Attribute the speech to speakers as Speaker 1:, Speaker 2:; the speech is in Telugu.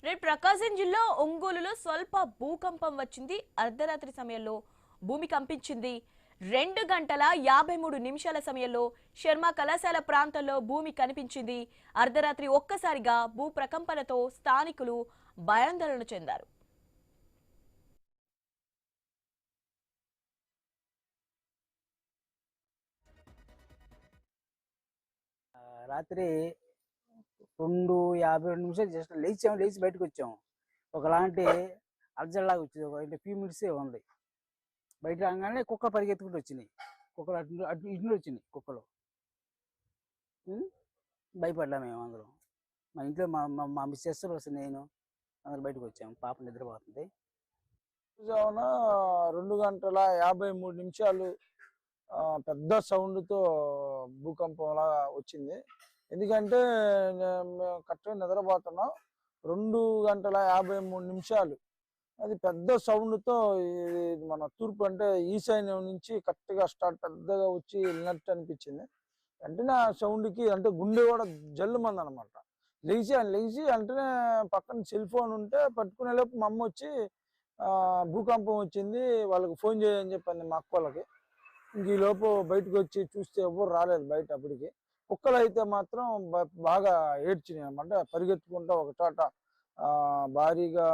Speaker 1: రేపు ప్రకాశం జిల్లా ఒంగోలులో స్వల్ప భూకంపం వచ్చింది. అర్ధరాత్రి సమయంలో భూమి కంపించింది. 2 గంటల 53 నిమిషాల సమయంలో శర్మ కళాశాల ప్రాంతంలో భూమి కనిపించింది. అర్ధరాత్రి ఒక్కసారిగా భూ ప్రకంపనతో స్థానికులు భయాందోళన చెందారు.
Speaker 2: రాత్రి 2:52 జస్ట్ లేచి బయటకు వచ్చాము. ఒకలాంటి అర్జల్లాగా వచ్చింది. ఒక ఫ్యూ మినిట్సే ఉంది. బయట రాగానే కుక్కలు పరిగెత్తుకుంటూ వచ్చినాయి. కుక్కలు అటు అటు ఇటు వచ్చినాయి కుక్కలు. భయపడ్డా మేము అందరం. మా ఇంట్లో మా మా మా మిస్సెస్ ప్లస్ నేను అందరం బయటకు వచ్చాము. పాప నిద్రపోతుంది.
Speaker 3: జామున 2 గంటల 53 నిమిషాలు పెద్ద సౌండ్తో భూకంపంలా వచ్చింది. ఎందుకంటే మేము కరెక్ట్గా నిద్రపోతున్నాం. 2 గంటల 53 నిమిషాలు అది పెద్ద సౌండ్తో మన తూర్పు అంటే ఈశాన్యం నుంచి కరెక్ట్గా స్టార్ట్ పెద్దగా వచ్చి వెళ్ళినట్టు అనిపించింది. వెంటనే ఆ సౌండ్కి అంటే గుండె కూడా జల్లుమంది అనమాట. లేచి వెంటనే పక్కన సెల్ ఫోన్ ఉంటే పట్టుకునే లోపు మా అమ్మ వచ్చి భూకంపం వచ్చింది వాళ్ళకి ఫోన్ చేయని చెప్పింది మా అక్క వాళ్ళకి. ఇంక ఈ లోపు బయటకు వచ్చి చూస్తే ఎవరు రాలేదు బయట. అప్పటికి కుక్కలు అయితే మాత్రం బాగా ఏడ్చినాయి అనమాట. పరిగెత్తుకుంటా ఒక చోట భారీగా